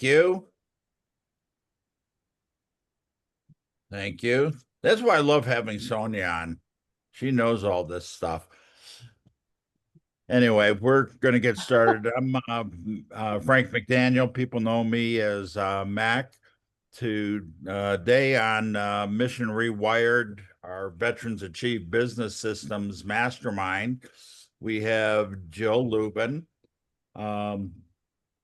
you. Thank you. That's why I love having Sonia on. She knows all this stuff. Anyway, we're going to get started. I'm Frank McDaniel. People know me as Mac. Today on Mission Rewired, our Veterans Achieve Business Systems Mastermind, we have Jill Lublin.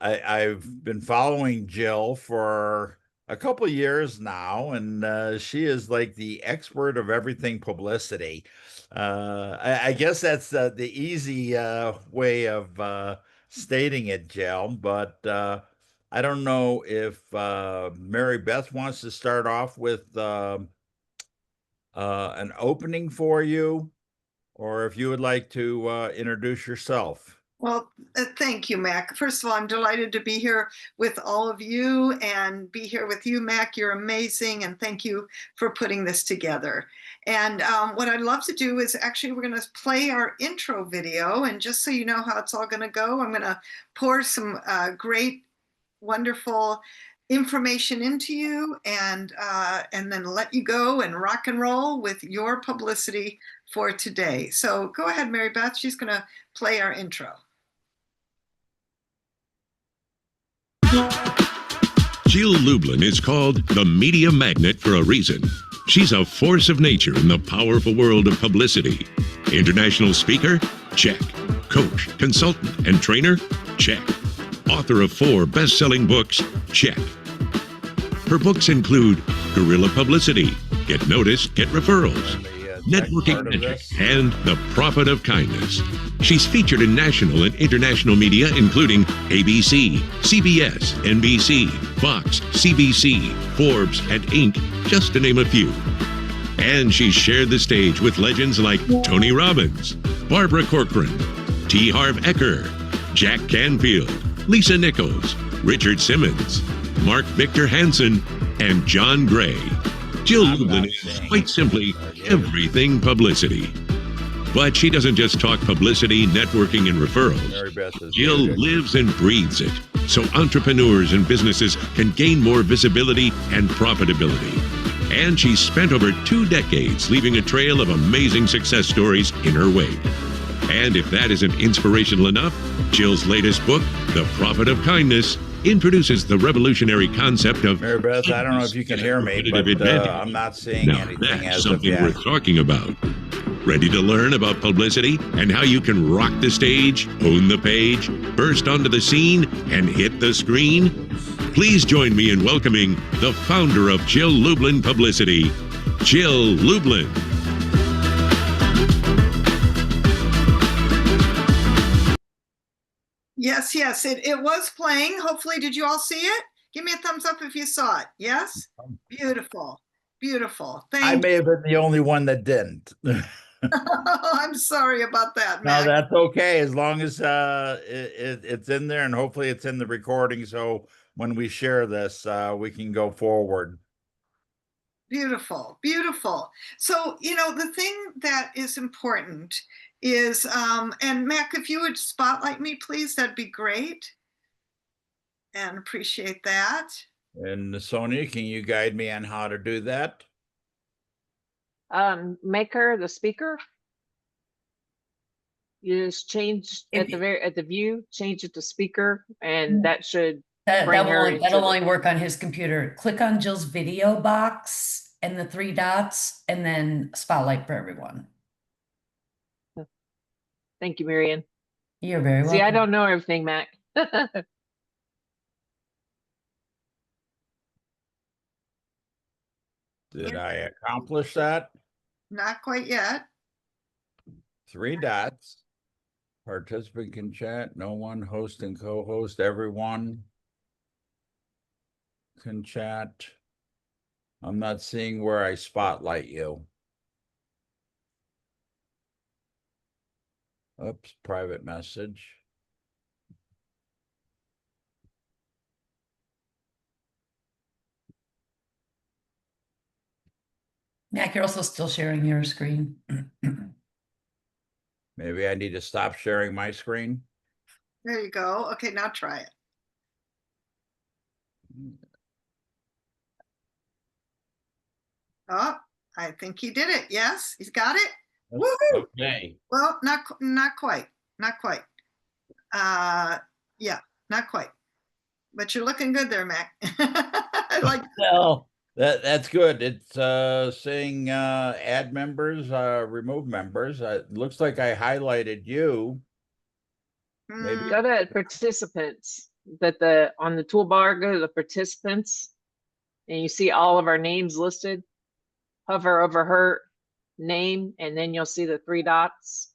I've been following Jill for a couple of years now, and she is like the expert of everything publicity. I guess that's the easy way of stating it, Jill, but I don't know if Mary Beth wants to start off with an opening for you, or if you would like to introduce yourself. Well, thank you, Mac. First of all, I'm delighted to be here with all of you and be here with you, Mac. You're amazing, and thank you for putting this together. And what I'd love to do is actually we're going to play our intro video, and just so you know how it's all going to go, I'm going to pour some great, wonderful information into you, and then let you go and rock and roll with your publicity for today. So go ahead, Mary Beth. She's going to play our intro. Jill Lublin is called the media magnet for a reason. She's a force of nature in the powerful world of publicity. International speaker? Check. Coach, consultant, and trainer? Check. Author of 4 best-selling books? Check. Her books include Guerrilla Publicity, Get Noticed, Get Referrals, Networking Magic, and The Profit of Kindness. She's featured in national and international media, including A.B.C, CBS, NBC, Fox, CBC, Forbes, and Inc., just to name a few. And she's shared the stage with legends like Tony Robbins, Barbara Corcoran, T. Harv Eker, Jack Canfield, Lisa Nichols, Richard Simmons, Mark Victor Hansen, and John Gray. Jill Lublin is quite simply everything publicity. But she doesn't just talk publicity, networking, and referrals. Jill lives and breathes it, so entrepreneurs and businesses can gain more visibility and profitability. And she's spent over 2 decades leaving a trail of amazing success stories in her wake. And if that isn't inspirational enough, Jill's latest book, The Profit of Kindness, introduces the revolutionary concept of Mary Beth, I don't know if you can hear me, but I'm not seeing now anything that's as something of yet. worth talking about. Ready to learn about publicity and how you can rock the stage, own the page, burst onto the scene, and hit the screen? Please join me in welcoming the founder of Jill Lublin Publicity, Jill Lublin. Yes, it was playing. Hopefully, did you all see it? Give me a thumbs up if you saw it. Yes? Beautiful. I may have been the only one that didn't. I'm sorry about that, No, Mac. that's okay, as long as it's in there, and hopefully it's in the recording, so when we share this, we can go forward. Beautiful. So, the thing that is important is, and Mac, if you would spotlight me, please, that'd be great. And appreciate that. And Sonia, can you guide me on how to do that? Make her the speaker. You just change at the view, change it to speaker, and that should that'll only work on his computer. Click on Jill's video box and the 3 dots, and then spotlight for everyone. Thank you, Marian. You're very welcome. See, I don't know everything, Mac. Did I accomplish that? Not quite yet. 3 dots. Participant can chat. No one. Host and co-host. Everyone can chat. I'm not seeing where I spotlight you. Oops, private message. Mac, you're also still sharing your screen. Maybe I need to stop sharing my screen. There you go. Okay, now try it. Oh, I think he did it. Yes, he's got it. Woohoo! Okay. Well, not quite. Not quite. Yeah, not quite. But you're looking good there, Mac. I like Well, that's good. It's saying add members, remove members. It looks like I highlighted you. Maybe Mm, Go to participants, on the toolbar, go to the participants, and you see all of our names listed. Hover over her name, and then you'll see the three dots.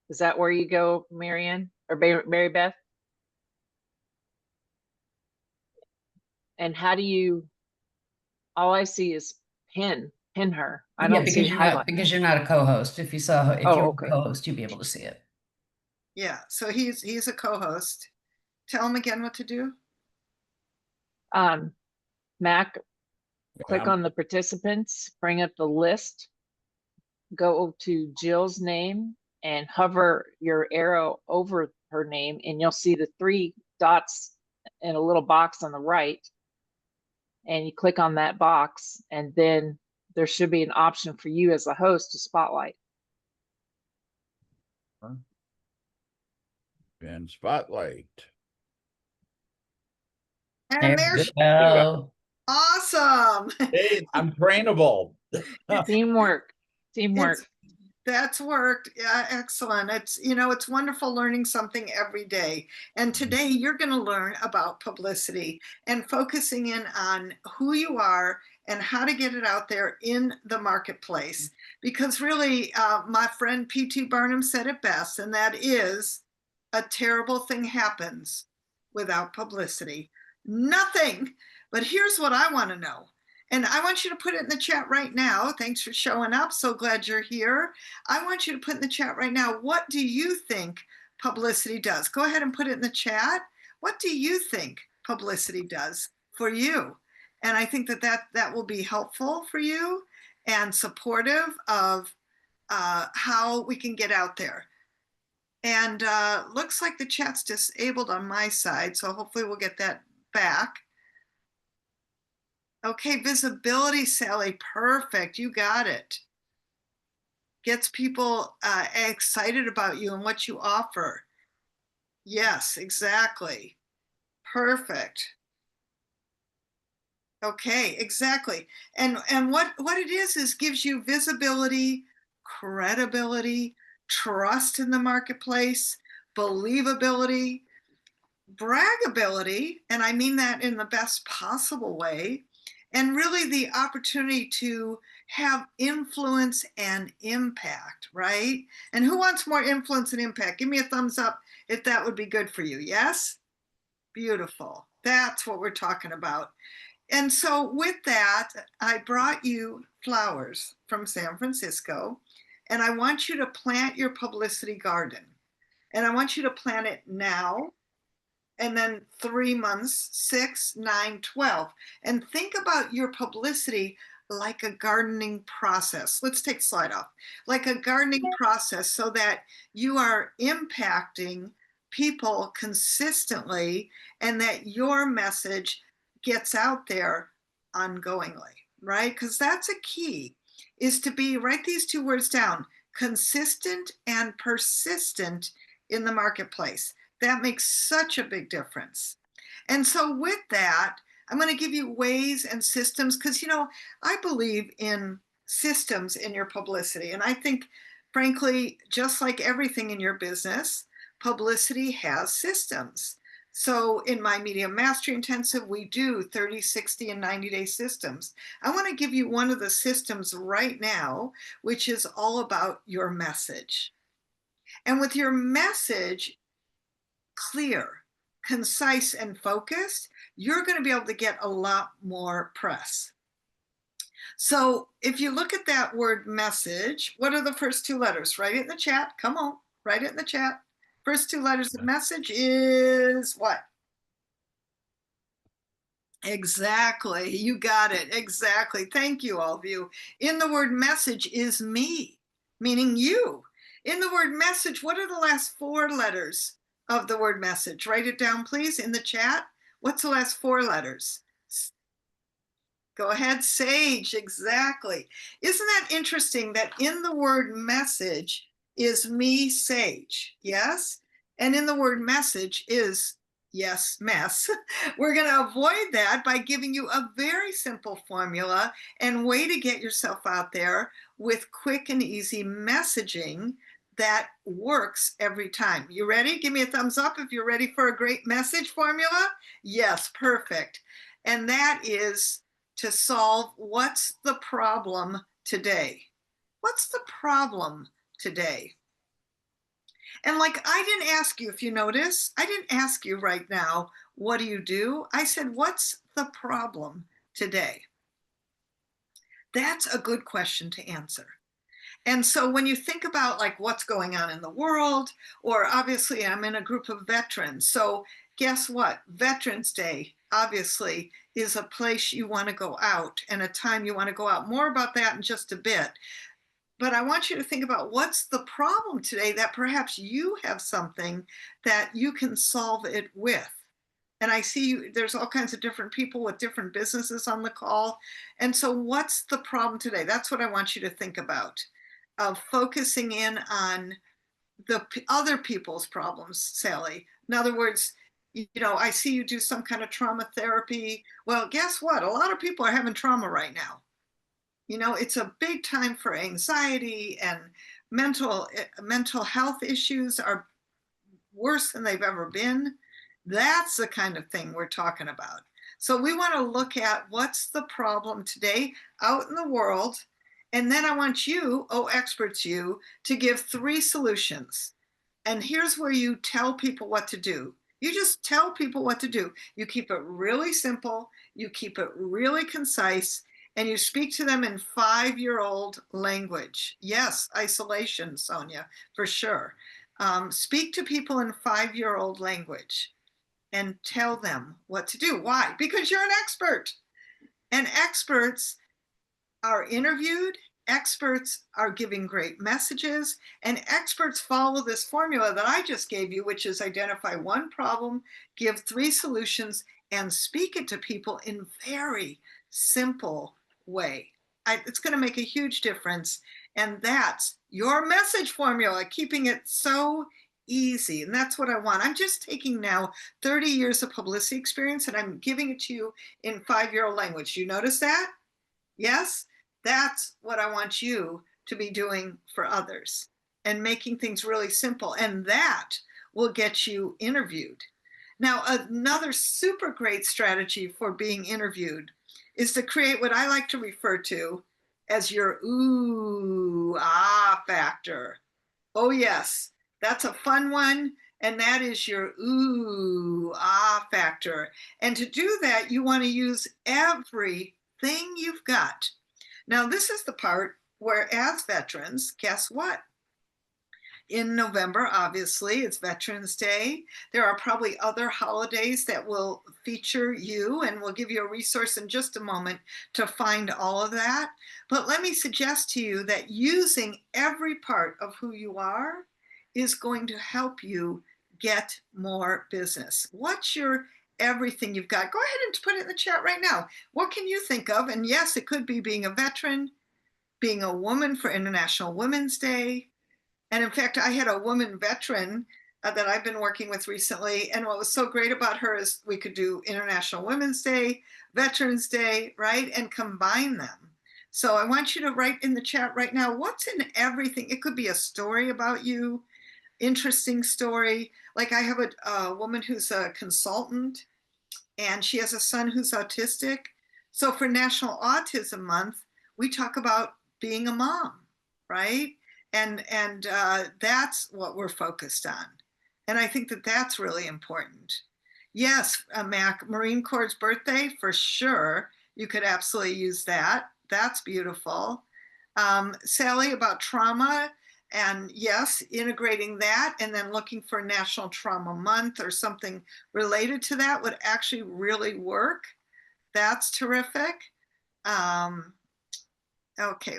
Is that where you go, Marianne or Mary Beth? And how do you, all I see is pin her. I don't see highlight. Because you're not a co-host. If you were okay. a co-host, you'd be able to see it. yeah, so he's a co-host. Tell him again what to do. Mac, click on the participants, bring up the list, go to Jill's name and hover your arrow over her name, and you'll see the three dots in a little box on the right. And you click on that box, and then there should be an option for you as a host to spotlight. and spotlight. And there she go. Awesome. Hey, I'm trainable. Teamwork. That's worked. Yeah, excellent. It's wonderful learning something every day. And today you're going to learn about publicity and focusing in on who you are and how to get it out there in the marketplace. Because really, my friend P.T. Barnum said it best, and that is a terrible thing happens without publicity. Nothing. But here's what I want to know. And I want you to put it in the chat right now. Thanks for showing up. So glad you're here. I want you to put in the chat right now, what do you think publicity does? Go ahead and put it in the chat. What do you think publicity does for you? And I think that will be helpful for you and supportive of how we can get out there. And looks like the chat's disabled on my side, so hopefully we'll get that back. Okay, visibility, Sally, perfect. You got it. Gets people excited about you and what you offer. Yes, exactly. Perfect. Okay, exactly. And what it is gives you visibility, credibility, trust in the marketplace, believability, braggability, and I mean that in the best possible way, and really the opportunity to have influence and impact, right? And who wants more influence and impact? Give me a thumbs up if that would be good for you. Yes? Beautiful. That's what we're talking about. And so with that, I brought you flowers from San Francisco, and I want you to plant your publicity garden. And I want you to plant it now, and then 3 months, 6, 9, 12. And think about your publicity like a gardening process. Let's take the slide off. Like a gardening process, so that you are impacting people consistently and that your message gets out there ongoingly, right? Because that's a key, is to write these two words down: consistent and persistent in the marketplace. That makes such a big difference. And so with that, I'm going to give you ways and systems, because, I believe in systems in your publicity. And I think, frankly, just like everything in your business, publicity has systems. So in my Media Mastery Intensive, we do 30, 60, and 90-day systems. I want to give you one of the systems right now, which is all about your message. And with your message clear, concise, and focused, you're going to be able to get a lot more press. So if you look at that word message, what are the first two letters? Write it in the chat. Come on, write it in the chat. First two letters of message is what? Exactly. You got it. Exactly. Thank you, all of you. In the word message is me, meaning you. In the word message, what are the last 4 letters of the word message? Write it down, please, in the chat. What's the last 4 letters? Go ahead, Sage, exactly. Isn't that interesting that in the word message is me, Sage, yes? And in the word message is, yes, mess. We're going to avoid that by giving you a very simple formula and way to get yourself out there with quick and easy messaging that works every time. You ready? Give me a thumbs up if you're ready for a great message formula. Yes, perfect. And that is to solve what's the problem today. What's the problem today? And like, I didn't ask you, if you notice, I didn't ask you right now, what do you do? I said, what's the problem today? That's a good question to answer. And so when you think about like what's going on in the world, or obviously I'm in a group of veterans. So guess what? Veterans Day, obviously, is a place you want to go out and a time you want to go out. More about that in just a bit. But I want you to think about what's the problem today that perhaps you have something that you can solve it with. And I see there's all kinds of different people with different businesses on the call. And so what's the problem today? That's what I want you to think about. Focusing in on the other people's problems, Sally. In other words, I see you do some kind of trauma therapy. Well, guess what? A lot of people are having trauma right now. It's a big time for anxiety, and mental health issues are worse than they've ever been. That's the kind of thing we're talking about. So we want to look at what's the problem today out in the world. And then I want you, experts, you, to give 3 solutions. And here's where you tell people what to do. You just tell people what to do. You keep it really simple. You keep it really concise. And you speak to them in 5-year-old language. Yes, isolation, Sonia, for sure. Speak to people in 5-year-old language and tell them what to do. Why? Because you're an expert. And experts are interviewed, experts are giving great messages, and experts follow this formula that I just gave you, which is identify one problem, give 3 solutions, and speak it to people in very simple way. It's going to make a huge difference. And that's your message formula, keeping it so easy. And that's what I want. I'm just taking now 30 years of publicity experience and I'm giving it to you in 5-year-old language. You notice that? Yes? That's what I want you to be doing for others and making things really simple. And that will get you interviewed. Now, another super great strategy for being interviewed is to create what I like to refer to as your ooh, ah factor. Oh, yes, that's a fun one. And that is your ooh, ah factor. And to do that, you want to use everything you've got. Now, this is the part where, as veterans, guess what? In November, obviously, it's Veterans Day. There are probably other holidays that will feature you, and we'll give you a resource in just a moment to find all of that. But let me suggest to you that using every part of who you are is going to help you get more business. What's your everything you've got? Go ahead and put it in the chat right now. What can you think of? And yes, it could be being a veteran, being a woman for International Women's Day. And in fact, I had a woman veteran that I've been working with recently. And what was so great about her is we could do International Women's Day, Veterans Day, right? And combine them. So I want you to write in the chat right now, what's in everything? It could be a story about you, interesting story. Like I have a woman who's a consultant and she has a son who's autistic. So for National Autism Month, we talk about being a mom, right? And that's what we're focused on. And I think that that's really important. Yes, Mac, Marine Corps' birthday, for sure. You could absolutely use that. That's beautiful. Sally, about trauma, and yes, integrating that and then looking for National Trauma Month or something related to that would actually really work. That's terrific. Okay,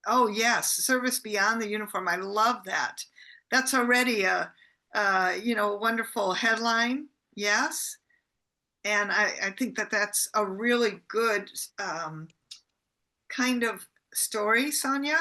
oh yes, service beyond the uniform. I love that. That's already a wonderful headline. Yes. And I think that that's a really good kind of story, Sonia.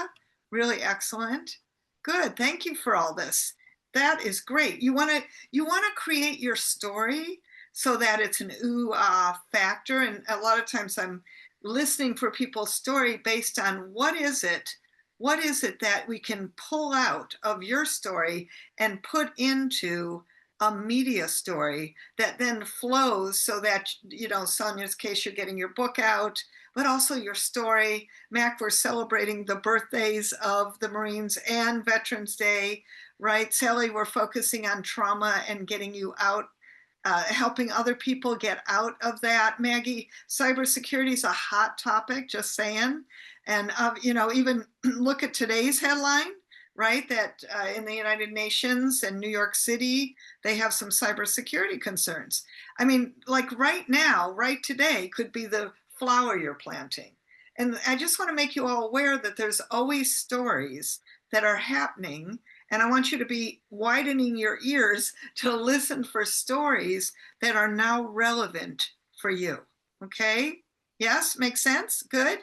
Really excellent. Good. Thank you for all this. That is great. You want to create your story so that it's an ooh ah factor. And a lot of times I'm listening for people's story based on what is it that we can pull out of your story and put into a media story that then flows so that, you know, Sonia's case, you're getting your book out, but also your story. Mac, we're celebrating the birthdays of the Marines and Veterans Day, right? Sally, we're focusing on trauma and getting you out, helping other people get out of that. Maggie, cybersecurity is a hot topic, just saying. And, you know, even look at today's headline, right? That in the United Nations and New York City, they have some cybersecurity concerns. I mean, like right now, right today could be the flower you're planting. And I just want to make you all aware that there's always stories that are happening. And I want you to be widening your ears to listen for stories that are now relevant for you. Okay? Yes, makes sense? Good?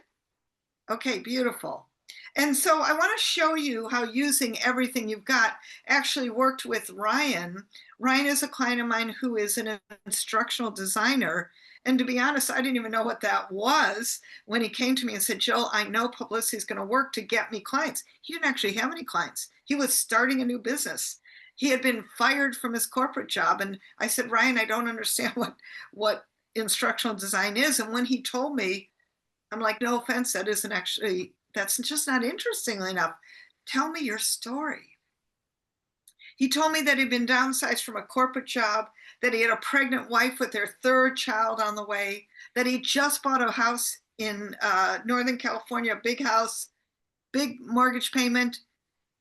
Okay, beautiful. And so I want to show you how using everything you've got actually worked with Ryan. Ryan is a client of mine who is an instructional designer. And to be honest, I didn't even know what that was when he came to me and said, Jill, I know publicity is going to work to get me clients. He didn't actually have any clients. He was starting a new business. He had been fired from his corporate job. And I said, Ryan, I don't understand what instructional design is. And when he told me, I'm like, no offense, that's just not interesting enough. Tell me your story. He told me that he'd been downsized from a corporate job, that he had a pregnant wife with their third child on the way, that he just bought a house in Northern California, a big house, big mortgage payment,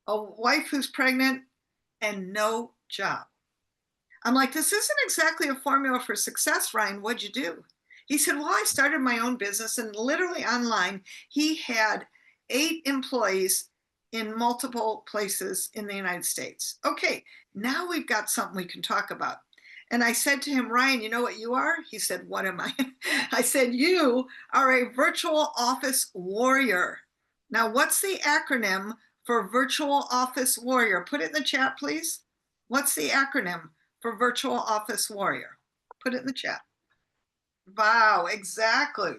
a wife who's pregnant, and no job. I'm like, this isn't exactly a formula for success, Ryan. What'd you do? He said, well, I started my own business, and literally online, he had 8 employees in multiple places in the United States. Okay, now we've got something we can talk about. And I said to him, Ryan, you know what you are? He said, what am I? I said, you are a virtual office warrior. Now, what's the acronym for virtual office warrior? Put it in the chat, please. What's the acronym for virtual office warrior? Put it in the chat. Wow, exactly.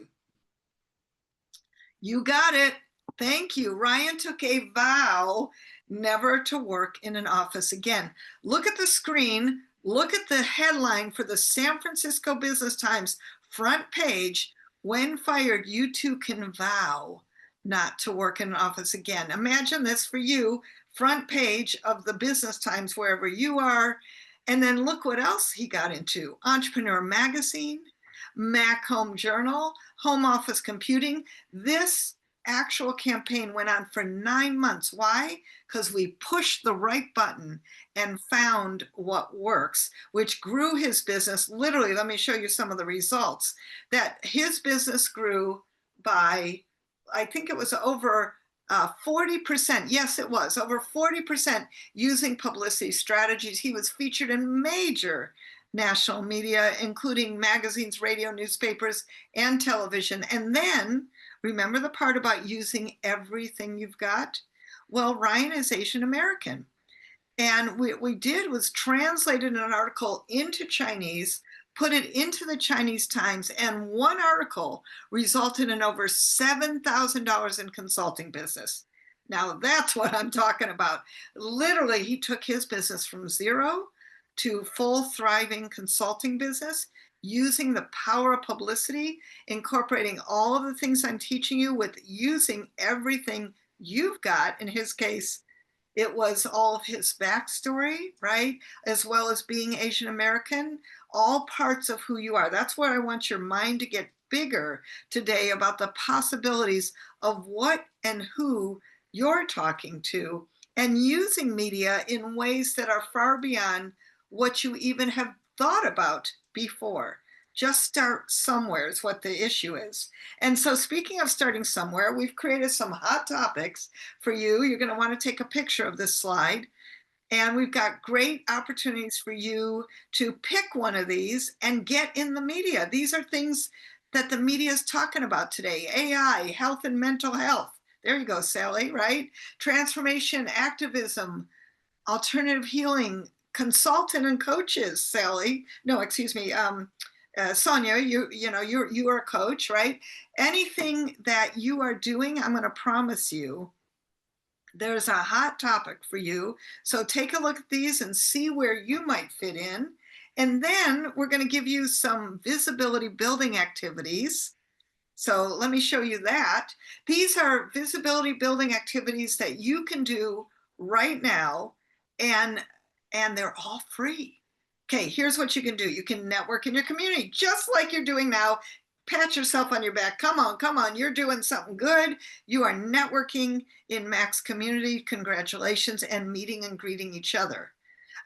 You got it. Thank you. Ryan took a vow never to work in an office again. Look at the screen. Look at the headline for the San Francisco Business Times front page. When fired, you too can vow not to work in an office again. Imagine this for you, front page of the Business Times, wherever you are. And then look what else he got into. Entrepreneur Magazine, Mac Home Journal, Home Office Computing. This actual campaign went on for 9 months. Why? Because we pushed the right button and found what works, which grew his business. Literally, let me show you some of the results. That his business grew by, I think it was over 40%. Yes, it was over 40% using publicity strategies. He was featured in major national media, including magazines, radio, newspapers, and television. And then, remember the part about using everything you've got? Well, Ryan is Asian American. And what we did was translated an article into Chinese, put it into the Chinese Times, and one article resulted in over $7,000 in consulting business. Now that's what I'm talking about. Literally, he took his business from zero to full thriving consulting business using the power of publicity, incorporating all of the things I'm teaching you with using everything you've got. In his case, it was all of his backstory, right? As well as being Asian American, all parts of who you are. That's where I want your mind to get bigger today about the possibilities of what and who you're talking to and using media in ways that are far beyond what you even have thought about before. Just start somewhere is what the issue is. And so speaking of starting somewhere, we've created some hot topics for you. You're going to want to take a picture of this slide. And we've got great opportunities for you to pick one of these and get in the media. These are things that the media is talking about today. AI, health and mental health. There you go, Sally, right? Transformation, activism, alternative healing, consultant and coaches, Sally. No, excuse me, Sonia, you are a coach, right? Anything that you are doing, I'm going to promise you, there's a hot topic for you. So take a look at these and see where you might fit in. And then we're going to give you some visibility building activities. So let me show you that. These are visibility building activities that you can do right now, and they're all free. Okay, here's what you can do. You can network in your community, just like you're doing now. Pat yourself on your back. Come on, you're doing something good. You are networking in Mac's community. Congratulations, and meeting and greeting each other.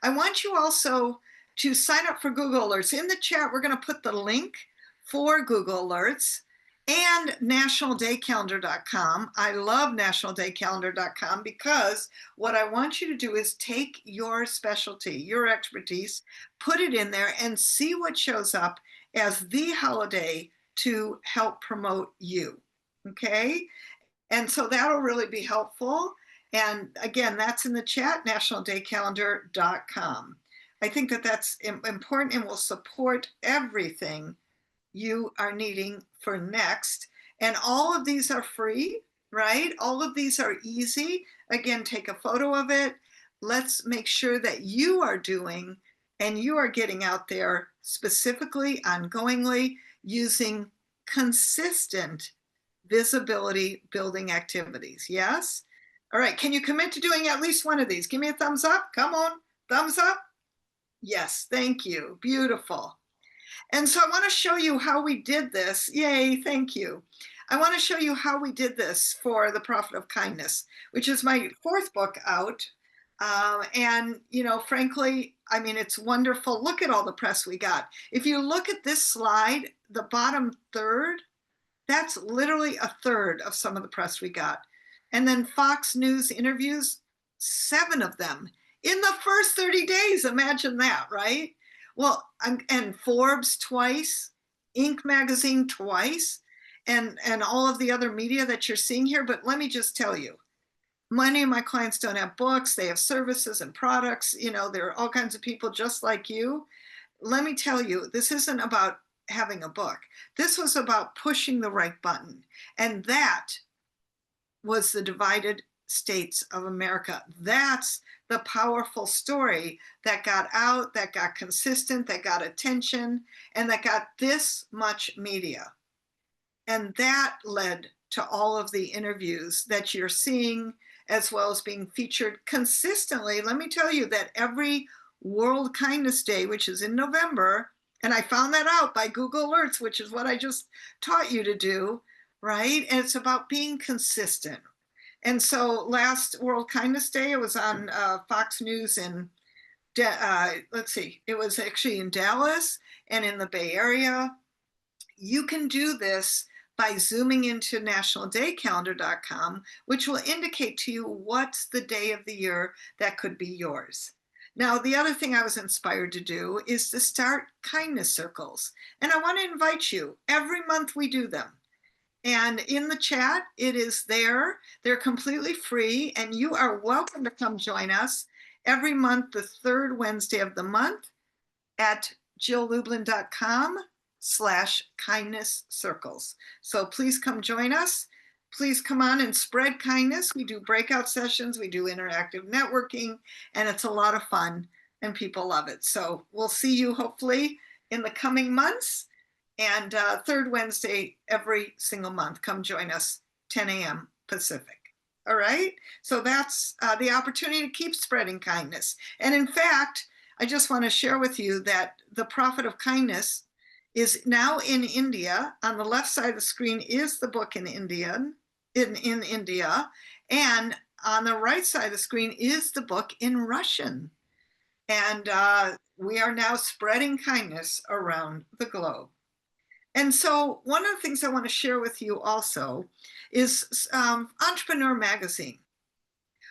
I want you also to sign up for Google Alerts. In the chat, we're going to put the link for Google Alerts and nationaldaycalendar.com. I love nationaldaycalendar.com because what I want you to do is take your specialty, your expertise, put it in there and see what shows up as the holiday to help promote you. Okay? And so that'll really be helpful. And again, that's in the chat, nationaldaycalendar.com. I think that that's important and will support everything you are needing for next. And all of these are free, right? All of these are easy. Again, take a photo of it. Let's make sure that you are doing and you are getting out there specifically, ongoingly, using consistent visibility building activities. Yes? All right. Can you commit to doing at least one of these? Give me a thumbs up. Come on. Thumbs up. Yes. Thank you. Beautiful. And so I want to show you how we did this. Yay, thank you. I want to show you how we did this for The Profit of Kindness, which is my 4th book out. And, frankly, I mean, it's wonderful. Look at all the press we got. If you look at this slide, the bottom third, that's literally a third of some of the press we got. And then Fox News interviews, 7 of them in the first 30 days. Imagine that, right? Well, and Forbes twice, Inc. magazine twice, and all of the other media that you're seeing here. But let me just tell you, many of my clients don't have books. They have services and products. There are all kinds of people just like you. Let me tell you, this isn't about having a book. This was about pushing the right button. And that was the divided states of America. That's the powerful story that got out, that got consistent, that got attention, and that got this much media. And that led to all of the interviews that you're seeing, as well as being featured consistently. Let me tell you that every World Kindness Day, which is in November, and I found that out by Google Alerts, which is what I just taught you to do, right? And it's about being consistent. And so last World Kindness Day, it was on Fox News in, it was actually in Dallas and in the Bay Area. You can do this by zooming into nationaldaycalendar.com, which will indicate to you what's the day of the year that could be yours. Now, the other thing I was inspired to do is to start kindness circles. And I want to invite you, every month we do them. And in the chat, it is there. They're completely free, and you are welcome to come join us every month, the 3rd Wednesday of the month at jilllublin.com/kindness circles. So please come join us. Please come on and spread kindness. We do breakout sessions, we do interactive networking, and it's a lot of fun, and people love it. So we'll see you hopefully in the coming months. And 3rd Wednesday every single month, come join us, 10 a.m. Pacific. All right? So that's the opportunity to keep spreading kindness. And in fact, I just want to share with you that The Profit of Kindness is now in India. On the left side of the screen is the book in India. And on the right side of the screen is the book in Russian. And we are now spreading kindness around the globe. And so one of the things I want to share with you also is Entrepreneur Magazine.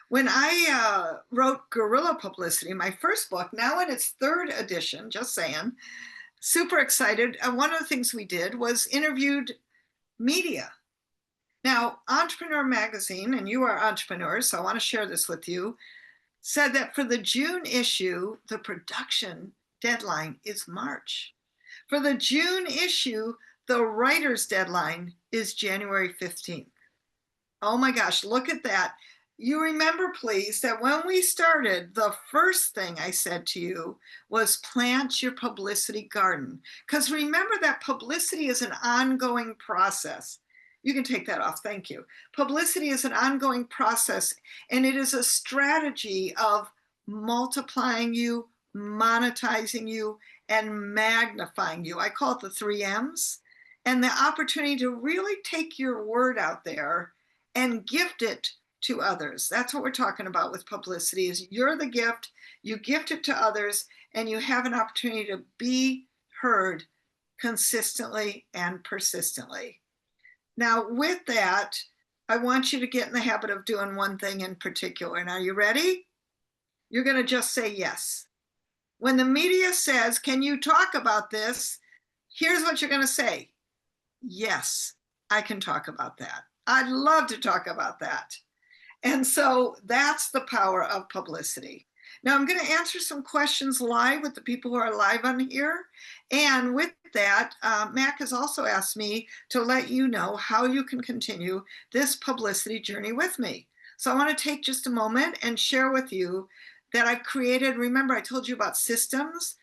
When I wrote Guerrilla Publicity, my first book, now in its third edition, just saying, super excited. One of the things we did was interviewed media. Now, Entrepreneur Magazine, and you are entrepreneurs, so I want to share this with you, said that for the June issue, the production deadline is March. For the June issue, the writer's deadline is January 15th. Oh my gosh, look at that. You remember, please, that when we started, the first thing I said to you was plant your publicity garden. Because remember that publicity is an ongoing process. You can take that off, thank you. Publicity is an ongoing process, and it is a strategy of multiplying you, monetizing you, and magnifying you. I call it the 3 M's. And the opportunity to really take your word out there and gift it to others. That's what we're talking about with publicity, is you're the gift, you gift it to others, and you have an opportunity to be heard consistently and persistently. Now, with that, I want you to get in the habit of doing one thing in particular. And are you ready? You're going to just say yes. When the media says, can you talk about this? Here's what you're going to say. Yes, I can talk about that. I'd love to talk about that. And so that's the power of publicity. Now I'm going to answer some questions live with the people who are live on here. And with that, Mac has also asked me to let you know how you can continue this publicity journey with me. So I want to take just a moment and share with you that I've created, remember I told you about systems,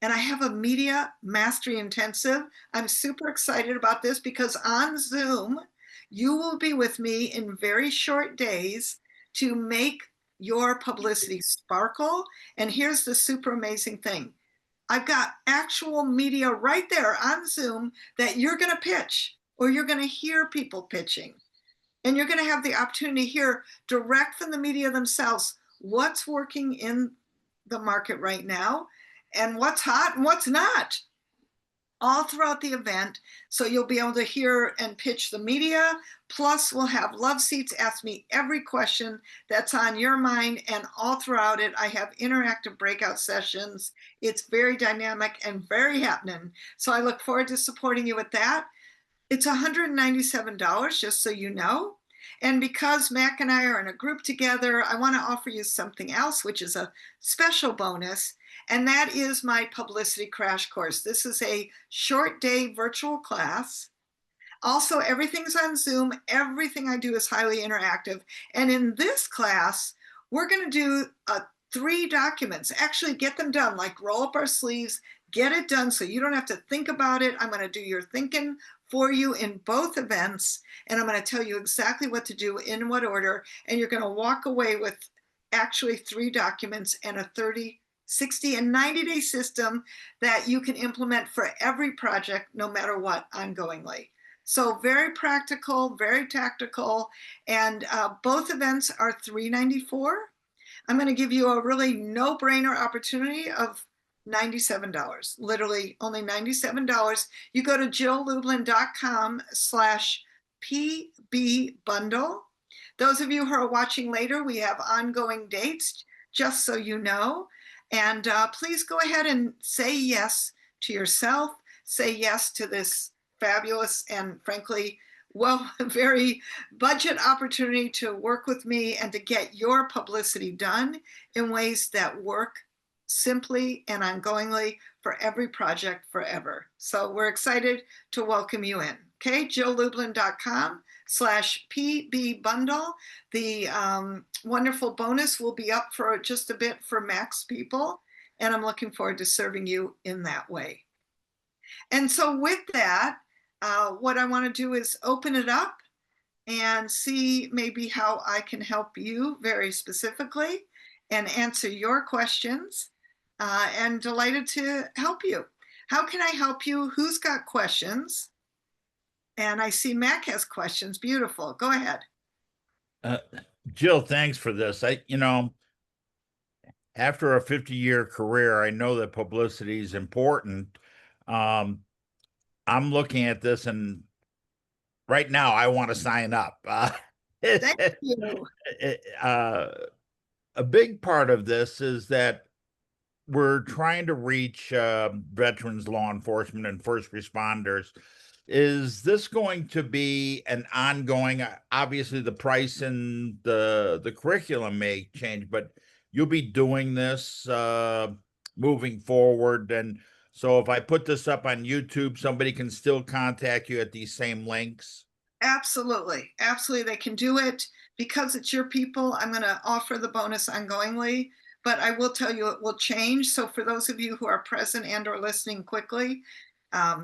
and I have a media mastery intensive. I'm super excited about this because on Zoom, you will be with me in very short days to make your publicity sparkle. And here's the super amazing thing. I've got actual media right there on Zoom that you're going to pitch, or you're going to hear people pitching. And you're going to have the opportunity to hear direct from the media themselves what's working in the market right now and what's hot and what's not, all throughout the event. So you'll be able to hear and pitch the media. Plus we'll have love seats, ask me every question that's on your mind. And all throughout it, I have interactive breakout sessions. It's very dynamic and very happening. So I look forward to supporting you with that. It's $197, just so you know. And because Mac and I are in a group together, I want to offer you something else, which is a special bonus. And that is my publicity crash course. This is a short day virtual class. Also, everything's on Zoom. Everything I do is highly interactive. And in this class, we're going to do 3 documents. Actually, get them done, like roll up our sleeves, get it done so you don't have to think about it. I'm going to do your thinking for you in both events. And I'm going to tell you exactly what to do in what order. And you're going to walk away with actually 3 documents and a 30, 60, and 90-day system that you can implement for every project, no matter what, ongoingly. So very practical, very tactical, and both events are $394. I'm going to give you a really no-brainer opportunity of $97, literally only $97. You go to jilllublin.com/PB bundle. Those of you who are watching later, we have ongoing dates, just so you know. And please go ahead and say yes to yourself, say yes to this fabulous and frankly, well, very budget opportunity to work with me and to get your publicity done in ways that work simply and ongoingly for every project forever. So we're excited to welcome you in. Okay, jilllublin.com/PB bundle. The wonderful bonus will be up for just a bit for Max people, and I'm looking forward to serving you in that way. And so with that, what I want to do is open it up and see maybe how I can help you very specifically and answer your questions. And delighted to help you. How can I help you? Who's got questions? And I see Mac has questions. Beautiful. Go ahead. Jill, thanks for this. After a 50-year career, I know that publicity is important. I'm looking at this, and right now I want to sign up. Thank you. uh, a big part of this is that we're trying to reach veterans, law enforcement, and first responders. Is this going to be an ongoing? Obviously, the price and the curriculum may change, but you'll be doing this moving forward. And so, if I put this up on YouTube, somebody can still contact you at these same links. Absolutely. Absolutely. They can do it because it's your people. I'm going to offer the bonus ongoingly, but I will tell you it will change. So for those of you who are present and or listening quickly,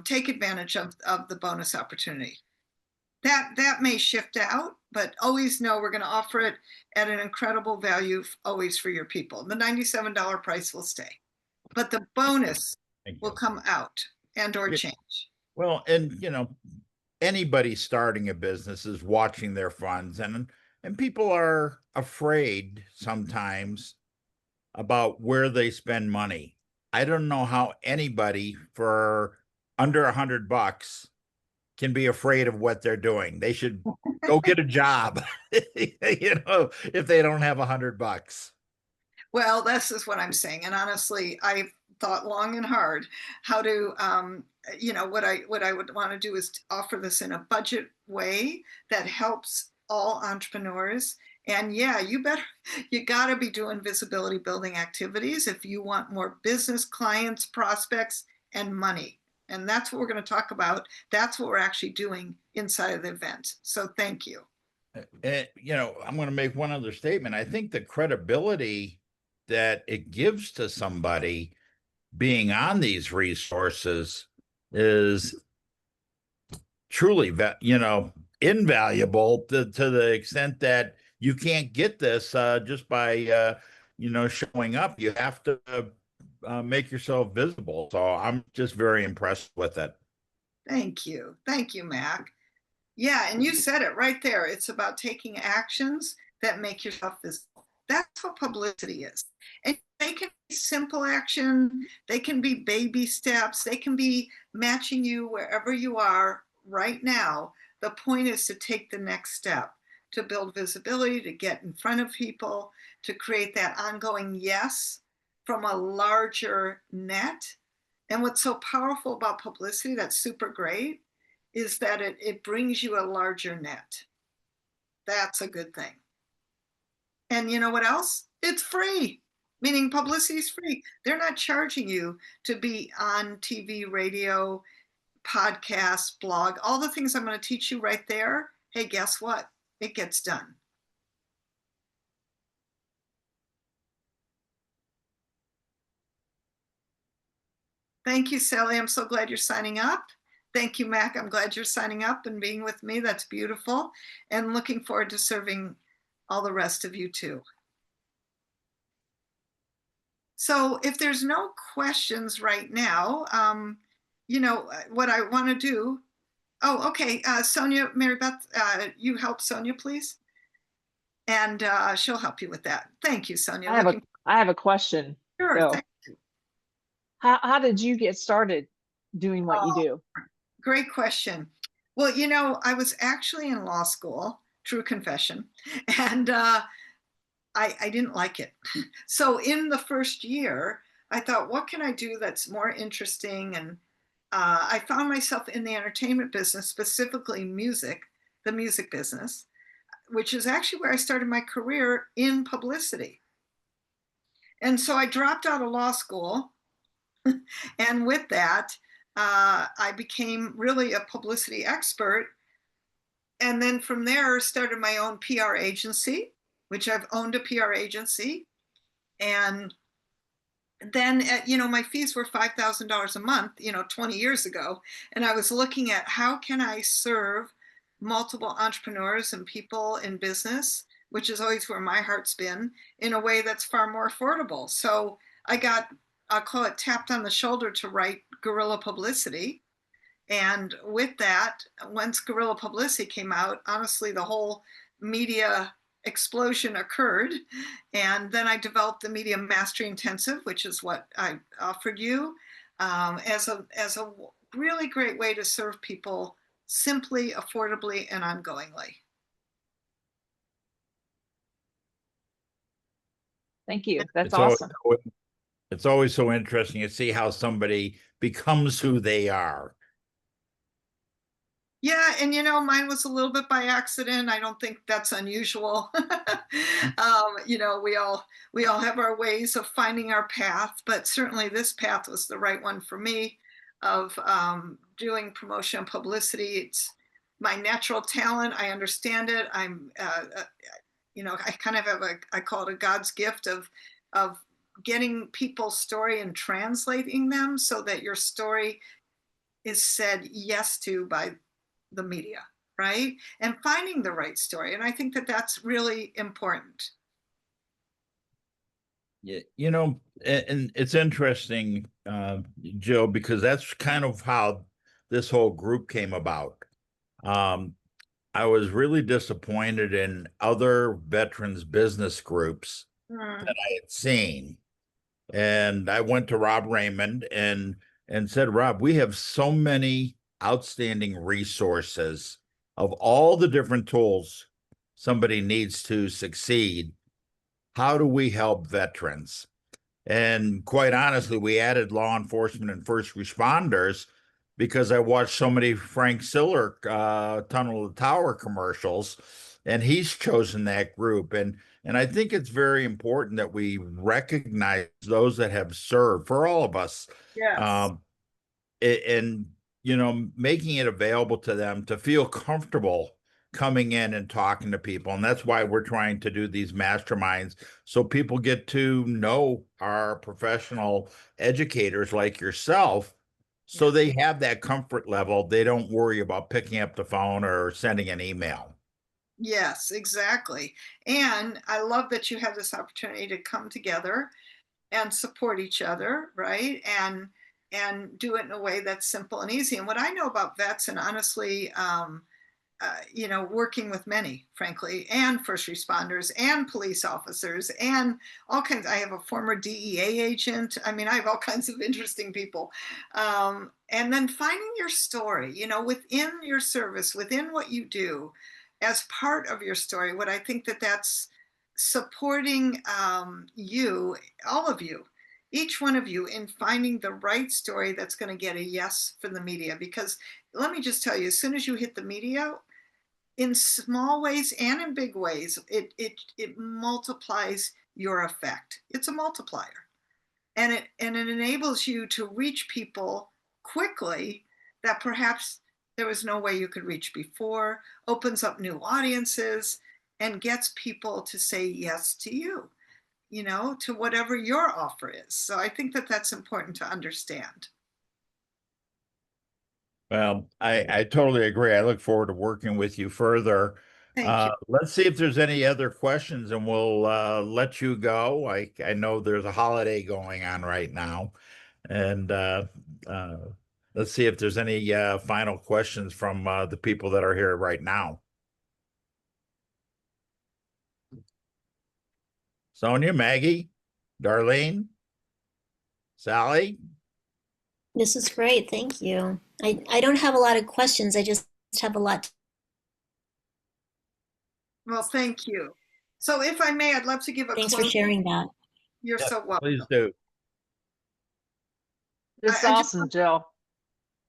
take advantage of the bonus opportunity. That may shift out, but always know we're going to offer it at an incredible value always for your people. The $97 price will stay, but the bonus will come out and or change. Well, and anybody starting a business is watching their funds, and people are afraid sometimes about where they spend money. I don't know how anybody for under $100 can be afraid of what they're doing. They should go get a job, if they don't have $100. Well, this is what I'm saying. And honestly, I've thought long and hard how to, what I would want to do is to offer this in a budget way that helps all entrepreneurs. And yeah, you got to be doing visibility building activities if you want more business clients, prospects, and money. And that's what we're going to talk about. That's what we're actually doing inside of the event. So thank you. I'm going to make one other statement. I think the credibility that it gives to somebody being on these resources is truly, invaluable to the extent that you can't get this just by, showing up. You have to make yourself visible. So I'm just very impressed with it. Thank you. Thank you, Mac. Yeah, and you said it right there. It's about taking actions that make yourself visible. That's what publicity is. And they can be simple action, they can be baby steps, they can be matching you wherever you are right now. The point is to take the next step, to build visibility, to get in front of people, to create that ongoing yes from a larger net. And what's so powerful about publicity that's super great is that it brings you a larger net. That's a good thing. And you know what else? It's free, meaning publicity is free. They're not charging you to be on TV, radio, podcast, blog, all the things I'm going to teach you right there. Hey, guess what? It gets done. Thank you, Sally. I'm so glad you're signing up. Thank you, Mac. I'm glad you're signing up and being with me. That's beautiful. And looking forward to serving all the rest of you too. So if there's no questions right now, what I want to do. Oh, okay. Sonia, Mary Beth, you help Sonia, please. And she'll help you with that. Thank you, Sonia. I have a question. Sure. So, how did you get started doing what you do? Great question. Well, I was actually in law school, true confession, and I didn't like it. So in the first year, I thought, what can I do that's more interesting? And I found myself in the entertainment business, specifically music, the music business, which is actually where I started my career in publicity. And so I dropped out of law school. And with that, I became really a publicity expert. And then from there, started my own PR agency, which I've owned a PR agency. And then, my fees were $5,000 a month, 20 years ago. And I was looking at how can I serve multiple entrepreneurs and people in business, which is always where my heart's been, in a way that's far more affordable. So I got, I'll call it tapped on the shoulder to write Guerrilla Publicity. And with that, once Guerrilla Publicity came out, honestly, the whole media explosion occurred. And then I developed the Media Mastery Intensive, which is what I offered you as a really great way to serve people simply, affordably, and ongoingly. Thank you. That's It's always, awesome. it's always so interesting to see how somebody becomes who they are. Yeah, and mine was a little bit by accident. I don't think that's unusual. We all have our ways of finding our path, but certainly this path was the right one for me of doing promotion and publicity. It's my natural talent. I understand it. I kind of have I call it a God's gift of getting people's story and translating them so that your story is said yes to by the media, right? And finding the right story. And I think that that's really important. Yeah, and it's interesting, Jill, because that's kind of how this whole group came about. Um, I was really disappointed in other veterans business groups Mm, that I had seen. And I went to Rob Raymond and said, Rob, we have so many outstanding resources of all the different tools somebody needs to succeed. How do we help veterans? And quite honestly, we added law enforcement and first responders because I watched so many Frank Siller Tunnel to Tower commercials, and he's chosen that group. And I think it's very important that we recognize those that have served for all of us. yes. Um, and making it available to them to feel comfortable coming in and talking to people. And that's why we're trying to do these masterminds so people get to know our professional educators like yourself, so they have that comfort level. They don't worry about picking up the phone or sending an email. Yes, exactly. And I love that you have this opportunity to come together and support each other, right? And do it in a way that's simple and easy. And what I know about vets, and honestly, working with many, frankly, and first responders and police officers and all kinds. I have a former DEA agent. I mean, I have all kinds of interesting people. And then finding your story, within your service, within what you do, as part of your story. What I think that's supporting you, all of you, each one of you, in finding the right story that's going to get a yes from the media. Because let me just tell you, as soon as you hit the media, in small ways and in big ways, it multiplies your effect. It's a multiplier, and it enables you to reach people quickly that perhaps there was no way you could reach before. Opens up new audiences and gets people to say yes to you, to whatever your offer is. So I think that that's important to understand. Well, I totally agree. I look forward to working with you further. Thank you. Let's see if there's any other questions, and we'll let you go. I know there's a holiday going on right now, and uh, let's see if there's any final questions from the people that are here right now. Sonia, Maggie, Darlene, Sally. This is great. Thank you. I don't have a lot of questions. I just have a lot. Well, thank you. So if I may, I'd love to give a Thanks for closing. sharing that. You're Yes, so welcome. please do. This is I just- awesome, Jill.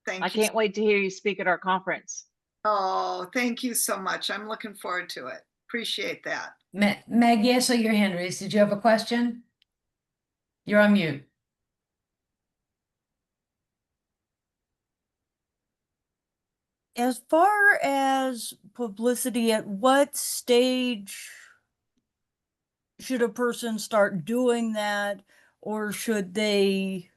Thank I you. can't wait to hear you speak at our conference. Oh, thank you so much. I'm looking forward to it. Appreciate that. Maggie, I saw your hand raised. Did you have a question? You're on mute. As far as publicity, at what stage should a person start doing that? Or should they,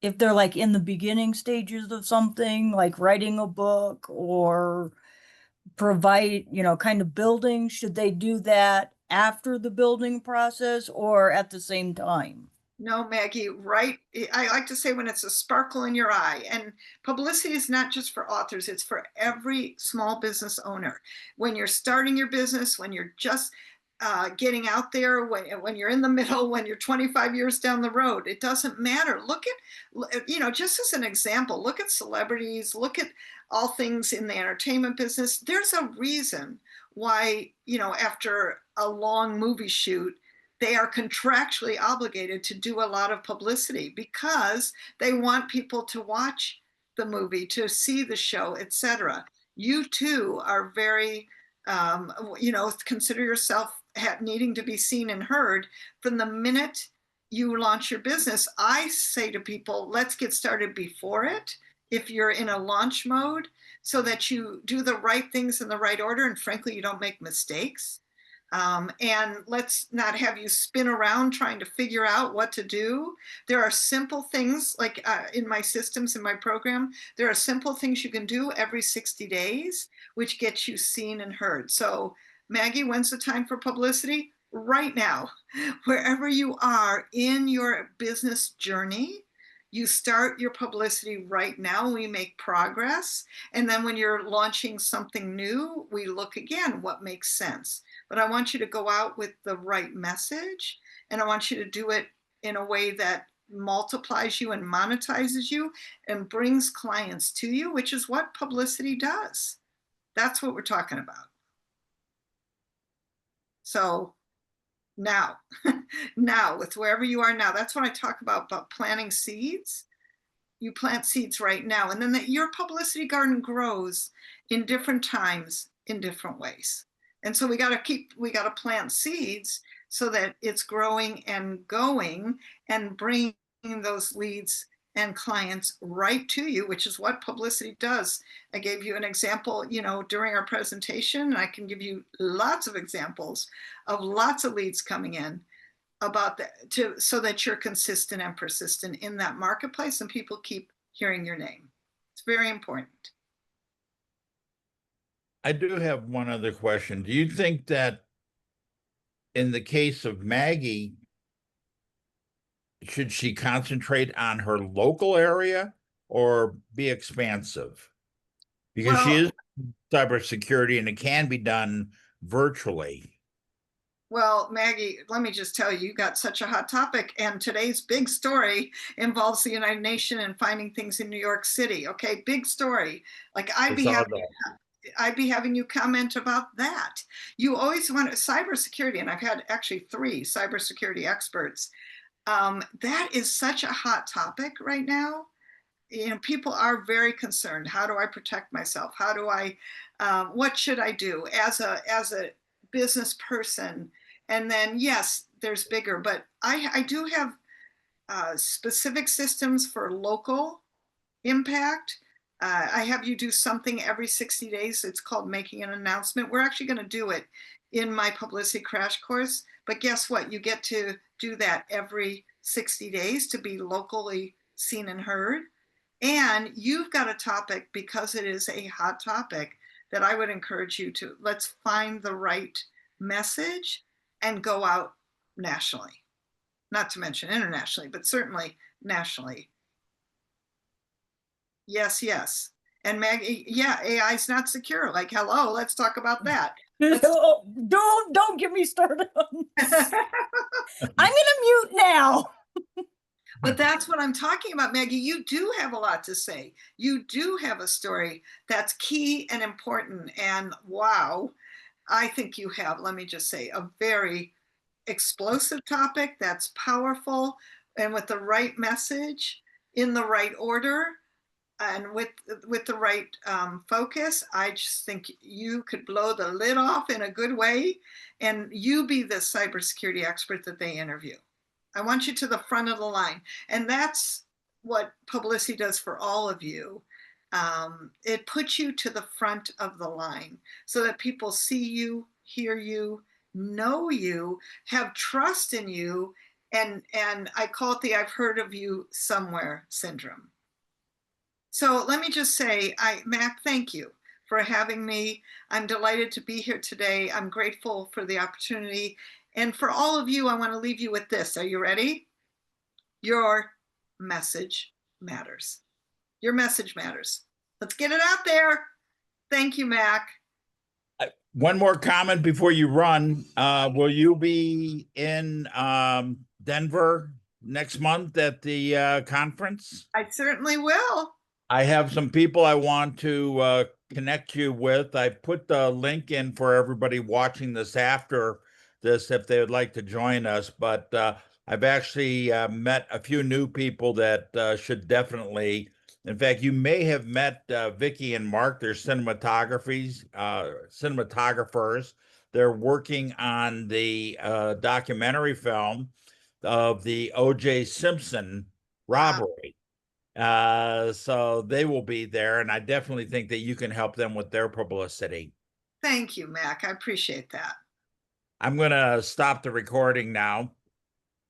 if they're like in the beginning stages of something, like writing a book or provide, kind of building, should they do that after the building process or at the same time? No, Maggie, right? I like to say when it's a sparkle in your eye. And publicity is not just for authors, it's for every small business owner. When you're starting your business, when you're just getting out there, when you're in the middle, when you're 25 years down the road, it doesn't matter. Look at, just as an example, look at celebrities, look at all things in the entertainment business. There's a reason why, after a long movie shoot, they are contractually obligated to do a lot of publicity because they want people to watch the movie, to see the show, etc. You too are very, consider yourself needing to be seen and heard from the minute you launch your business. I say to people, let's get started before it if you're in a launch mode, so that you do the right things in the right order, and frankly, you don't make mistakes. And let's not have you spin around trying to figure out what to do. There are simple things, like in my systems, in my program, there are simple things you can do every 60 days, which gets you seen and heard. So Maggie, when's the time for publicity? Right now. Wherever you are in your business journey, you start your publicity right now. We make progress. And then when you're launching something new, we look again, what makes sense. But I want you to go out with the right message, and I want you to do it in a way that multiplies you and monetizes you and brings clients to you, which is what publicity does. That's what we're talking about. So now, now with wherever you are now, that's what I talk about planting seeds. You plant seeds right now, and then your publicity garden grows in different times in different ways. And so we got to plant seeds so that it's growing and going and bringing those leads and clients right to you, which is what publicity does. I gave you an example, during our presentation, and I can give you lots of examples of lots of leads coming in about that, so that you're consistent and persistent in that marketplace and people keep hearing your name. It's very important. I do have one other question. Do you think that in the case of Maggie, should she concentrate on her local area or be expansive? Because she is cybersecurity and it can be done virtually. Well, Maggie, let me just tell you, you got such a hot topic, and today's big story involves the United Nations and finding things in New York City. Okay, big story. Like I'd be having you comment about that. You always want cybersecurity, and I've had actually 3 cybersecurity experts. That is such a hot topic right now. People are very concerned. How do I protect myself? How do I, what should I do as a business person? And then, yes, there's bigger, but I do have specific systems for local impact. I have you do something every 60 days. It's called making an announcement. We're actually going to do it in my publicity crash course. But guess what? You get to do that every 60 days to be locally seen and heard. And you've got a topic, because it is a hot topic, that I would encourage you to, let's find the right message and go out nationally. Not to mention internationally, but certainly nationally. Yes, yes. And Maggie, yeah, AI is not secure. Like, hello, let's talk about that. Don't get me started on this. I'm gonna mute now. But that's what I'm talking about, Maggie. You do have a lot to say. You do have a story that's key and important. And wow, I think you have, let me just say, a very explosive topic that's powerful, and with the right message in the right order and with the right focus. I just think you could blow the lid off in a good way, and you be the cybersecurity expert that they interview. I want you to the front of the line. And that's what publicity does for all of you. It puts you to the front of the line so that people see you, hear you, know you, have trust in you. And I call it the I've heard of you somewhere syndrome. So let me just say, Mac, thank you for having me. I'm delighted to be here today. I'm grateful for the opportunity. And for all of you, I want to leave you with this. Are you ready? Your message matters. Your message matters. Let's get it out there. Thank you, Mac. One more comment before you run. Will you be in Denver next month at the conference? I certainly will. I have some people I want to connect you with. I put the link in for everybody watching this after this if they would like to join us. But I've actually met a few new people that should definitely. In fact, you may have met Vicky and Mark. They're cinematographers. They're working on the documentary film of the O.J. Simpson robbery. So they will be there, and I definitely think that you can help them with their publicity. Thank you, Mac. I appreciate that. I'm going to stop the recording now.